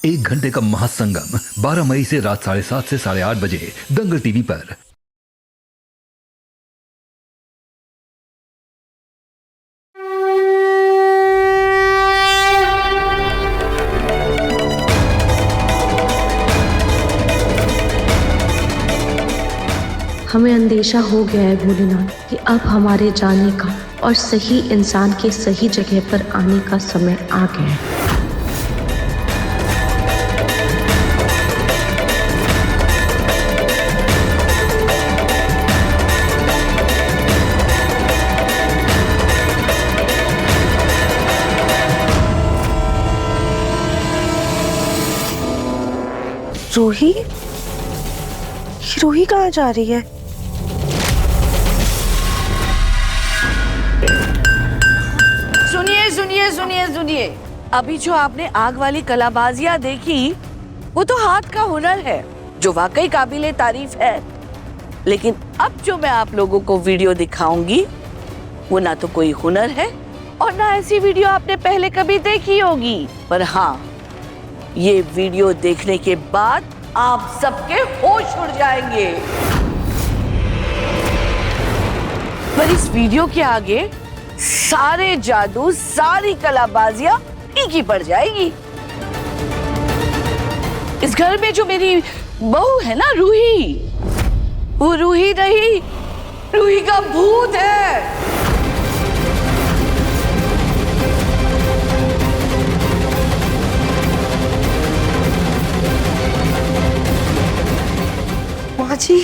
एक घंटे का महासंगम 12 मई से रात 7:30 से 8:30 बजे दंगल टीवी पर। हमें अंदेशा हो गया है भोलेनाथ कि अब हमारे जाने का और सही इंसान के सही जगह पर आने का समय आ गया है। रूही? रूही कहाँ जा रही है? सुनिए सुनिए सुनिए सुनिए, अभी जो आपने आग वाली कलाबाजियां देखी वो तो हाथ का हुनर है जो वाकई काबिले तारीफ है। लेकिन अब जो मैं आप लोगों को वीडियो दिखाऊंगी वो ना तो कोई हुनर है और ना ऐसी वीडियो आपने पहले कभी देखी होगी। पर हाँ, ये वीडियो देखने के बाद आप सबके होश उड़ जाएंगे। पर इस वीडियो के आगे सारे जादू, सारी कलाबाजियां फीकी पड़ जाएगी। इस घर में जो मेरी बहू है ना रूही, वो रूही नहीं, रूही का भूत है। माँ जी,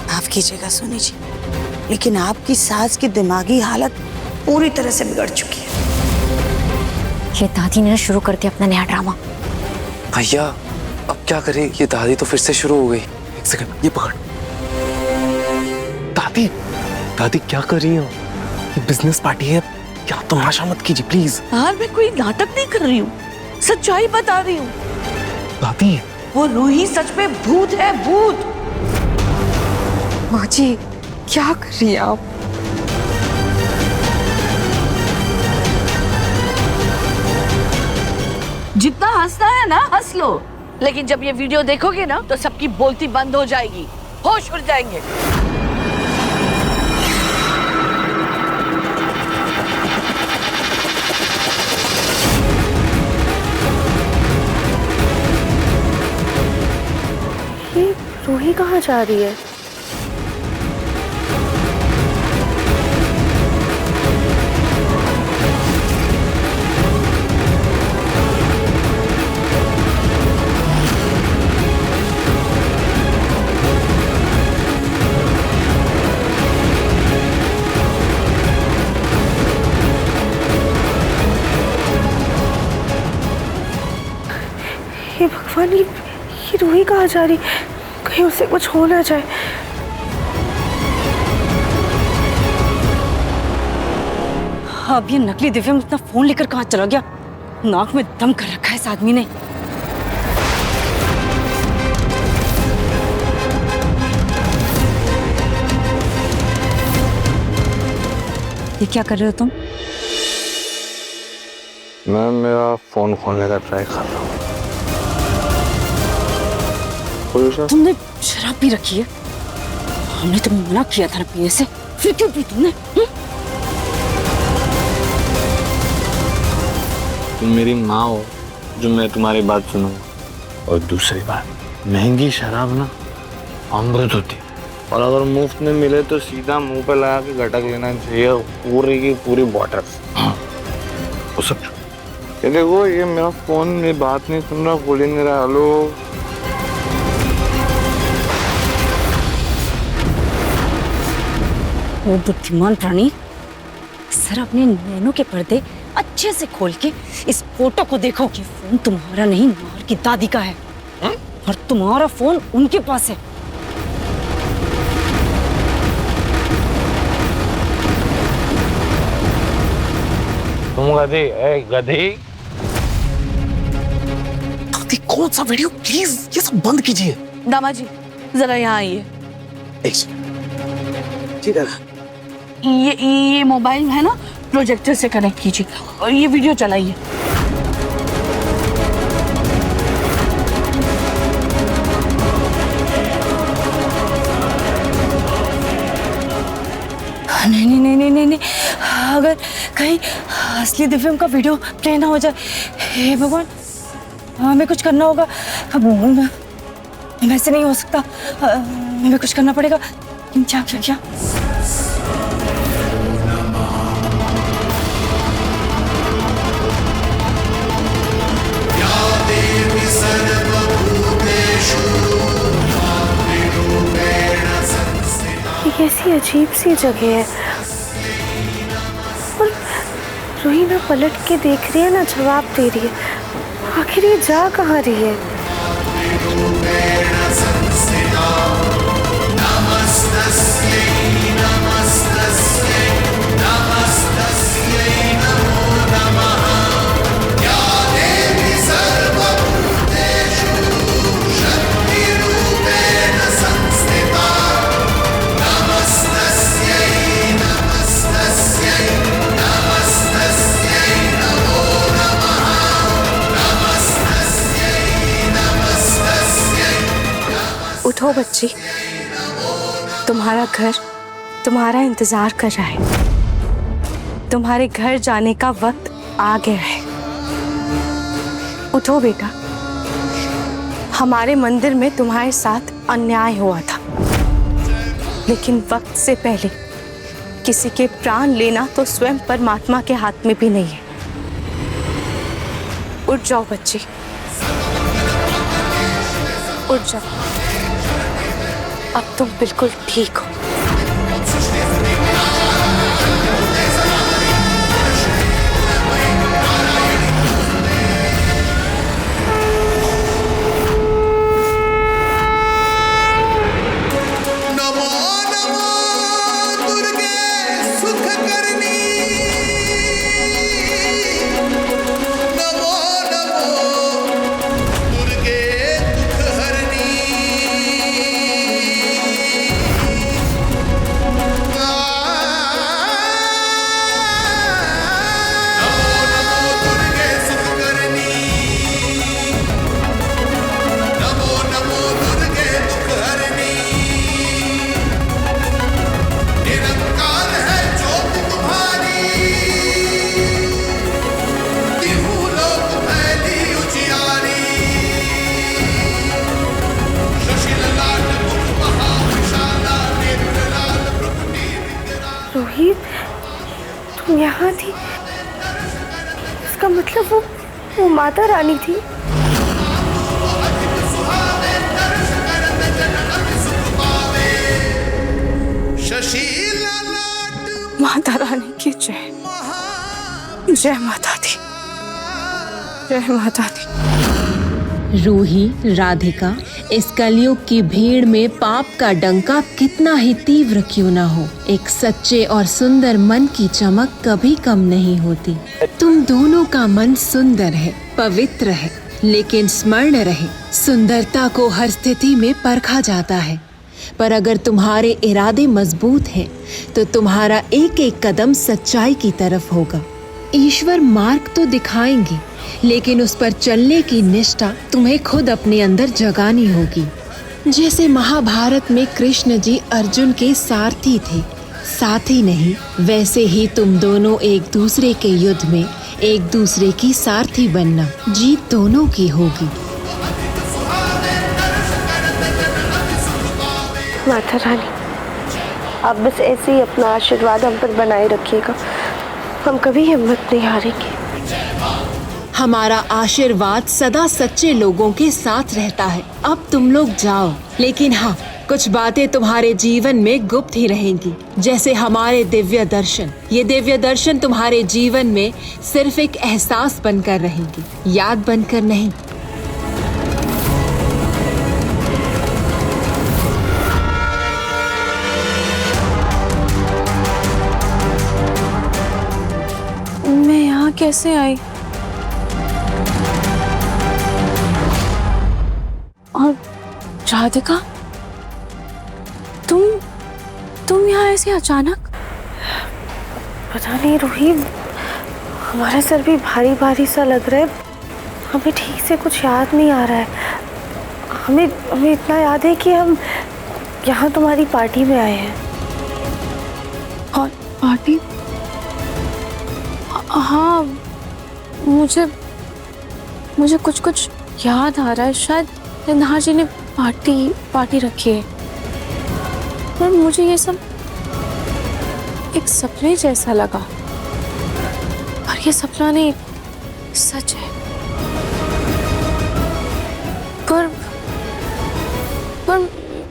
माफ कीजिएगा सोनी जी, लेकिन आपकी सास की दिमागी हालत पूरी तरह से बिगड़ चुकी है। ये दादी ने शुरू कर दिया अपना नया ड्रामा। भैया अब क्या करे, ये दादी तो फिर से शुरू हो गई। एक सेकंड, ये पकड़। दादी दादी क्या कर रही हो? ये बिजनेस पार्टी है, क्या तमाशा मत कीजिए प्लीज। यार मैं कोई नाटक नहीं कर रही हूँ, सच्चाई बता रही हूँ। दादी वो रूही सच में भूत है, भूत। माँ जी क्या कर रही हैं आप? जितना हंसना है ना हंस लो, लेकिन जब ये वीडियो देखोगे ना तो सबकी बोलती बंद हो जाएगी, होश उड़ जाएंगे। ये रूही कहाँ जा रही है? हे भगवान, ये रूही कहाँ जा रही? कहीं उसे कुछ हो ना जाए। अब ये नकली दिव्या अपना फोन लेकर कहाँ चला गया? नाक में दम कर रखा है इस आदमी ने। ये क्या कर रहे हो तुम? मैं मेरा फोन खोलने का ट्राई कर रहा हूँ। तुमने शराब पी रखी है? हमने तुम्हें मना किया था ना पीने से, फिर क्यों पी तुमने? तुम मेरी माँ हो जो मैं तुम्हारी बात सुनूंगा। और दूसरी बात, महंगी शराब ना अमृत होती है, और अगर मुफ्त में मिले तो सीधा मुंह पे लगा के गटक लेना चाहिए पूरी की पूरी बॉटल। वो सब ये देखो, ये मेरा फोन मेरी बात नहीं सुन रहा, बोल ही नहीं रहा। हेलो वो बुद्धिमान प्राणी, सर अपने नैनों के पर्दे अच्छे से खोल के इस फोटो को देखो कि फोन तुम्हारा नहीं, मार की दादी का है। और तुम्हारा फोन उनके पास है। तुम गधे, गधे। दादी कौन सा वीडियो, प्लीज ये सब बंद कीजिए। दामाजी जरा यहाँ आइए। ठीक है, ये मोबाइल है ना, प्रोजेक्टर से कनेक्ट कीजिए और ये वीडियो चलाइए। अगर कहीं असली दिव्यम का वीडियो प्ले ना हो जाए। हे भगवान, हमें कुछ करना होगा। अब वैसे नहीं हो सकता, हमें कुछ करना पड़ेगा। क्या क्या क्या? ये कैसी अजीब सी जगह है। और रूही ना पलट के देख रही है ना जवाब दे रही है। आखिर ये जा कहाँ रही है? उठो बच्ची, तुम्हारा घर तुम्हारा इंतजार कर रहा है। तुम्हारे घर जाने का वक्त आ गया है। उठो बेटा, हमारे मंदिर में तुम्हारे साथ अन्याय हुआ था, लेकिन वक्त से पहले किसी के प्राण लेना तो स्वयं परमात्मा के हाथ में भी नहीं है। उठ जाओ बच्ची, उठ जाओ। अब तुम बिल्कुल ठीक हो। रोहित, तुम यहाँ थी? इसका मतलब वो माता रानी थी। माता रानी की जय, जय माता दी, जय माता दी। रूही, राधिका, इस कलयुग की भीड़ में पाप का डंका कितना ही तीव्र क्यों ना हो, एक सच्चे और सुंदर मन की चमक कभी कम नहीं होती। तुम दोनों का मन सुंदर है, पवित्र है, लेकिन स्मरण रहे, सुंदरता को हर स्थिति में परखा जाता है। पर अगर तुम्हारे इरादे मजबूत हैं, तो तुम्हारा एक एक कदम सच्चाई की तरफ होगा। ईश्वर मार्ग तो दिखाएंगे, लेकिन उस पर चलने की निष्ठा तुम्हें खुद अपने अंदर जगानी होगी। जैसे महाभारत में कृष्ण जी अर्जुन के सारथी थे, साथी नहीं, वैसे ही तुम दोनों एक दूसरे के युद्ध में एक दूसरे की सारथी बनना। जीत दोनों की होगी। माता रानी, आप बस ऐसे ही अपना आशीर्वाद हम पर बनाए रखिएगा। हम कभी हिम्मत नहीं हारेंगे। हमारा आशीर्वाद सदा सच्चे लोगों के साथ रहता है। अब तुम लोग जाओ, लेकिन हाँ, कुछ बातें तुम्हारे जीवन में गुप्त ही रहेंगी, जैसे हमारे दिव्य दर्शन। ये दिव्य दर्शन तुम्हारे जीवन में सिर्फ एक एहसास बनकर रहेंगी, याद बनकर नहीं। मैं यहाँ कैसे आई? और राधिका, तुम यहाँ ऐसे अचानक? पता नहीं रूही, हमारा सर भी भारी भारी सा लग रहा है। हमें ठीक से कुछ याद नहीं आ रहा है। हमें इतना याद है कि हम यहाँ तुम्हारी पार्टी में आए हैं। और पार्टी? हाँ, मुझे कुछ याद आ रहा है। शायद नाहर जी ने पार्टी रखी है, पर मुझे ये सब एक सपने जैसा लगा। और ये सपना नहीं, सच है। पर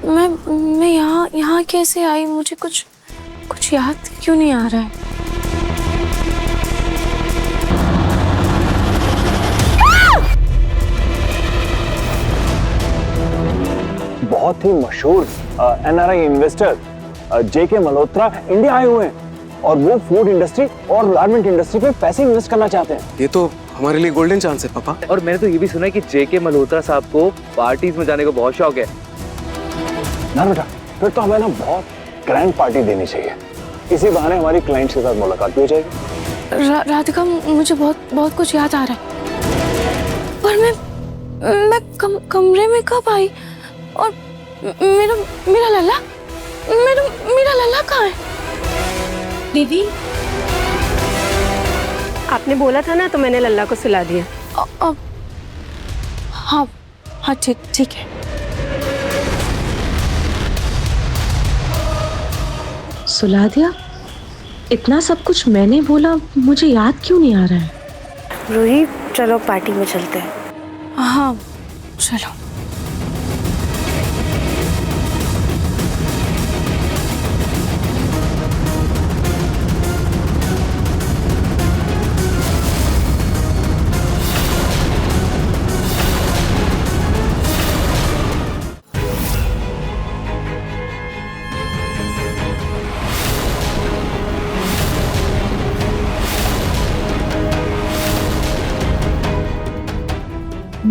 मैं यहाँ कैसे आई? मुझे कुछ याद क्यों नहीं आ रहा है? बहुत ही मशहूर एनआरआई इन्वेस्टर जेके मल्होत्रा इंडिया आए हुए हैं और वो फूड इंडस्ट्री और गारमेंट इंडस्ट्री पे पैसे इन्वेस्ट करना चाहते हैं। ये तो हमारे लिए गोल्डन चांस है पापा। और मैंने तो ये भी सुना है कि जेके मल्होत्रा साहब को पार्टीज में जाने का बहुत शौक है। ना बेटा, फिर तो हमें ना बहुत ग्रैंड पार्टी देनी चाहिए। इसी बहाने हमारी क्लाइंट्स के साथ मुलाकात भी हो जाएगी। राधिका, मुझे बहुत कुछ याद आ रहा है, पर मैं कमरे में कब आई? और मेरा लल्ला कहाँ है? दीदी, आपने बोला था ना, तो मैंने लल्ला को सुला दिया। हाँ, ठीक है। सुला दिया? इतना सब कुछ मैंने बोला, मुझे याद क्यों नहीं आ रहा है? रूही, चलो पार्टी में चलते हैं। हाँ, चलो।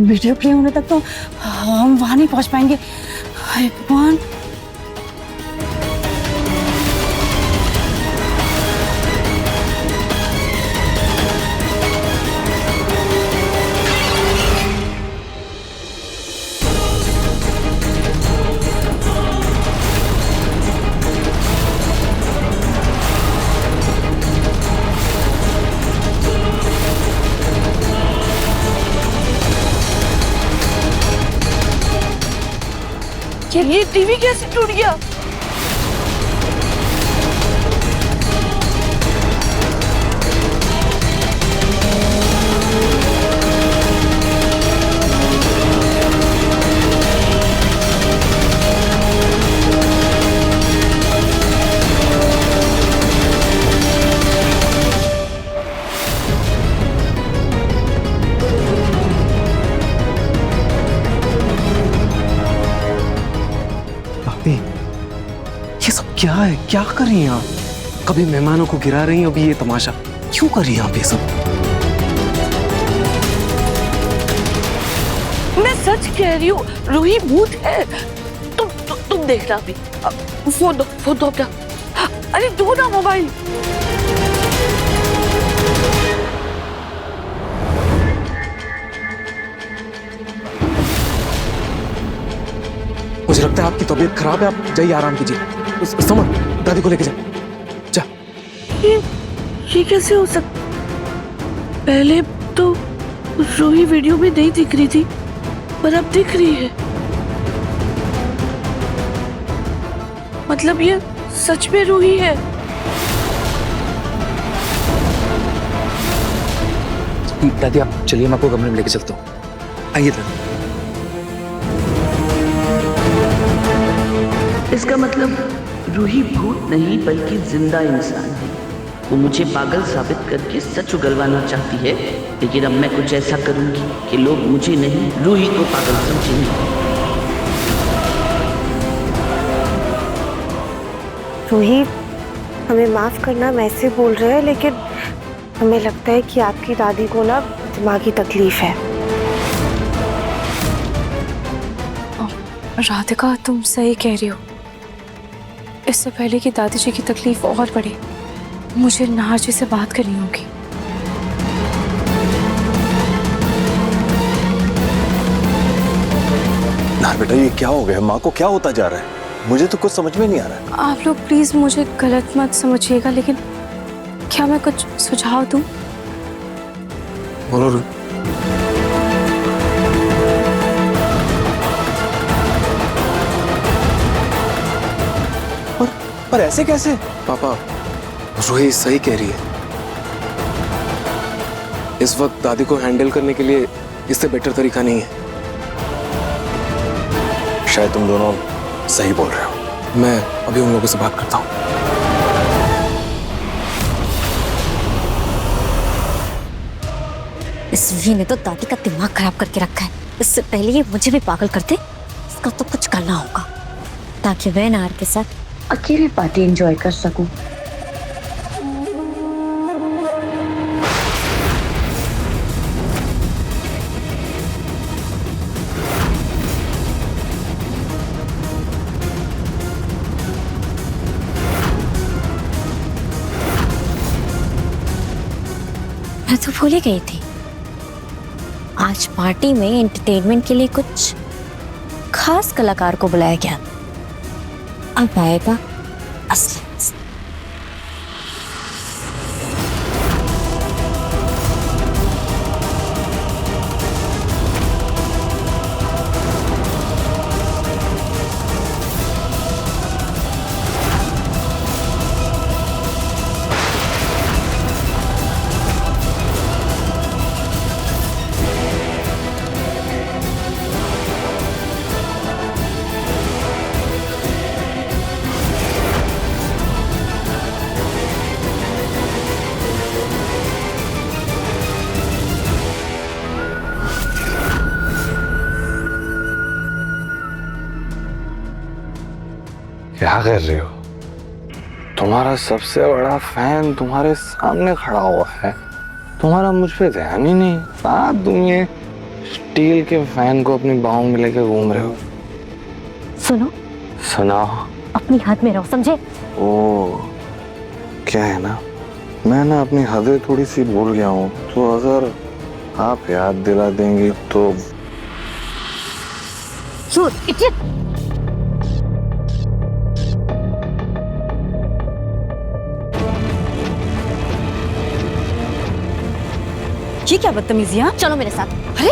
वीडियो प्ले होने तक तो हम वहां नहीं पहुंच पाएंगे। हाय भगवान। ये टीवी कैसे टूट गया? ये सब क्या है? क्या कर रही हैं आप? कभी मेहमानों को गिरा रही हैं, अभी ये तमाशा क्यों कर रही हैं आप ये सब? मैं सच कह रही हूँ, रूही भूत है। तुम देखना अभी। फोन दो अपना। अरे दो ना मोबाइल। मुझे लगता है आपकी तबीयत खराब है, आप जाइए आराम कीजिए। समर, दादी को लेके जा। ये कैसे हो सकता? पहले तो रूही वीडियो में नहीं दिख रही थी, पर अब दिख रही है। मतलब ये सच में रूही है। दादी आप चलिए, मैं आपको कमरे में लेके चलता हूँ। आइए दादी। इसका मतलब रूही भूत नहीं बल्कि जिंदा इंसान है। वो मुझे पागल साबित करके सच उगलवाना चाहती है, लेकिन अब मैं कुछ ऐसा करूंगी कि लोग मुझे नहीं रूही को पागल समझेंगे। रूही, हमें माफ करना, मैं ऐसे बोल रहे हैं, लेकिन हमें लगता है कि आपकी दादी को ना दिमागी तकलीफ है। राधिका, तुम सही कह रही हो। इससे पहले कि दादी जी की तकलीफ और बढ़े, मुझे नाहर जी से बात करनी होगी। नाहर बेटा, ये क्या हो गया? माँ को क्या होता जा रहा है? मुझे तो कुछ समझ में नहीं आ रहा है। आप लोग प्लीज मुझे गलत मत समझिएगा, लेकिन क्या मैं कुछ सुझाव दूं? बोलो रू। पर ऐसे कैसे? पापा, रूही सही कह रही है। इस वक्त दादी को हैंडल करने के लिए इससे बेटर तरीका नहीं है। शायद तुम दोनों सही बोल रहे हो। मैं अभी उन लोगों से बात करता हूँ। इस वी ने तो दादी का दिमाग खराब करके रखा है। इससे पहले ये मुझे भी पागल करते, इसका तो कुछ करना होगा ताकि वह नार के साथ अकेले पार्टी एंजॉय कर सकूं। मैं तो भूल ही गई थी, आज पार्टी में एंटरटेनमेंट के लिए कुछ खास कलाकार को बुलाया गया। अब आएगा असली मजा। क्या कर रहे हो? तुम्हारा सबसे बड़ा फैन तुम्हारे सामने खड़ा हुआ है, तुम्हारा मुझ पे ध्यान ही नहीं। साथ तुम ये स्टील के फैन को अपनी बाहों में लेकर घूम रहे हो। सुनो, सुनाओ। अपनी हाथ में रहो, समझे? ओ, क्या है ना, मैं ना अपनी हदें थोड़ी सी भूल गया हूँ, तो अगर आप याद दिला देंगे तो। ये क्या बदतमीजियां? चलो मेरे साथ। अरे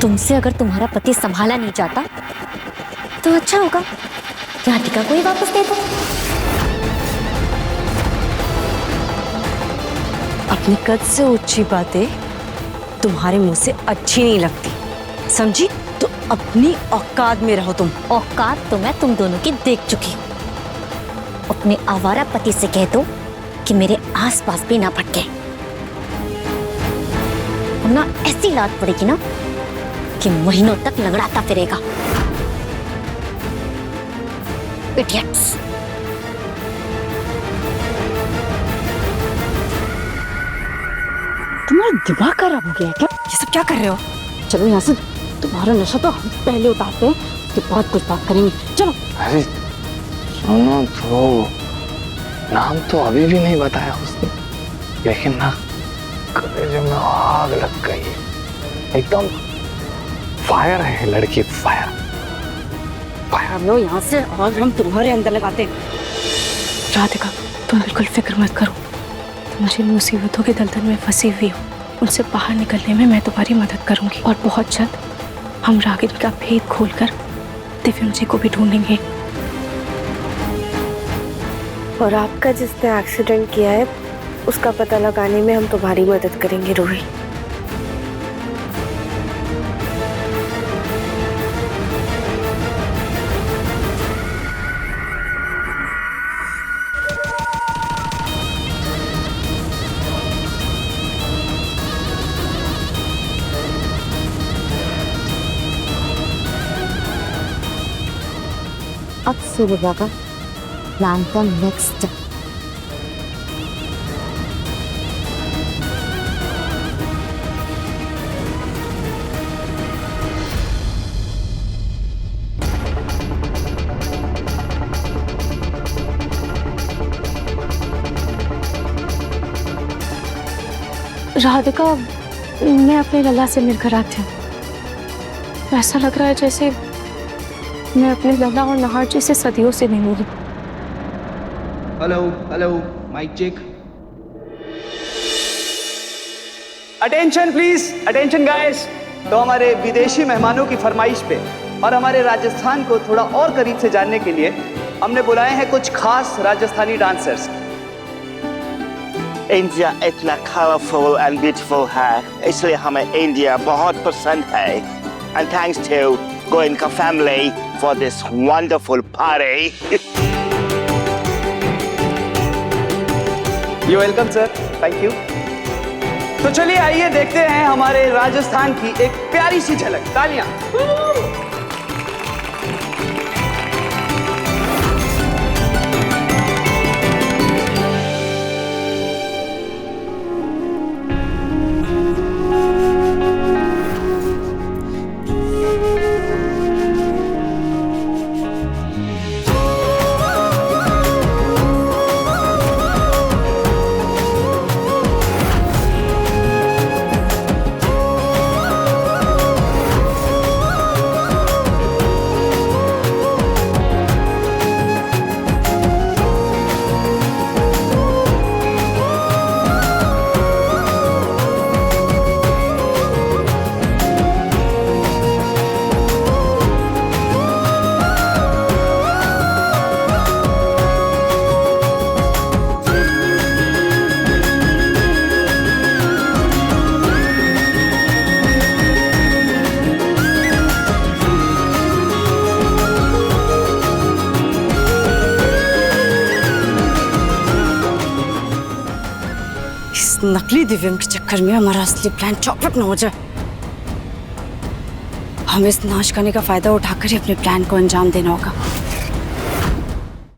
तुमसे अगर तुम्हारा पति संभाला नहीं जाता तो अच्छा होगा, राधिका को ही वापस दे दो। अपनी कद से ऊंची बातें तुम्हारे मुंह से अच्छी नहीं लगती, समझी? तो अपनी औकात में रहो तुम। औकात तो मैं तुम दोनों की देख चुकी हूँ। अपने आवारा पति से कह दो कि मेरे आसपास भी ना भटके, वरना ऐसी लात पड़ेगी ना कि महीनों तक लंगड़ाता फिरेगा। इडियट्स। तुम्हारा दिमाग खराब हो गया है क्या? ये सब क्या कर रहे हो? चलो यहाँ से, तुम्हारा नशा तो हम पहले उतारते हैं, उसके बाद कुछ बात करेंगे। चलो। अरे सुनो तो, नाम तो अभी भी नहीं बताया उसने, लेकिन ना कलेजे में आग लग गई है। एकदम फायर है लड़की, फायर फायर। लो यहाँ से, और हम तुम्हारे अंदर लगाते हैं। राधिका, तुम बिल्कुल फिक्र मत करो, तुम जिन मुसीबतों के दलदल में फंसी हुई हो उनसे बाहर निकलने में मैं तुम्हारी मदद करूंगी, और बहुत जल्द हम रागिनी का भेद खोलकर दिव्यम जी को भी ढूंढेंगे। और आपका जिसने एक्सीडेंट किया है उसका पता लगाने में हम तुम्हारी मदद करेंगे रूही। अब शुरू होगा प्लान का नेक्स्ट स्टेप। राधिका, मैं अपने लला से मिलकर आती हूँ। ऐसा लग रहा है जैसे मैं अपने लला और नहार जी से सदियों से नहीं मिली। Hello hello, mike check. Attention please, attention guys. तो हमारे विदेशी मेहमानों की फरमाइश पे और हमारे राजस्थान को थोड़ा और करीब से जानने के लिए हमने बुलाए हैं कुछ खास राजस्थानी डांसर्स। इंडिया इतना कलरफुल एंड ब्यूटीफुल है, इसलिए हमें इंडिया बहुत पसंद है। And thanks to Goenka family for this wonderful party. You welcome sir, thank you. तो चलिए आइए देखते हैं हमारे राजस्थान की एक प्यारी सी झलक। तालियां। नकली दिव्यम के चक्कर में हमारा असली प्लान चौपट न हो जाए। हमें इस नाश करने का फायदा उठाकर ही अपने प्लान को अंजाम देना होगा।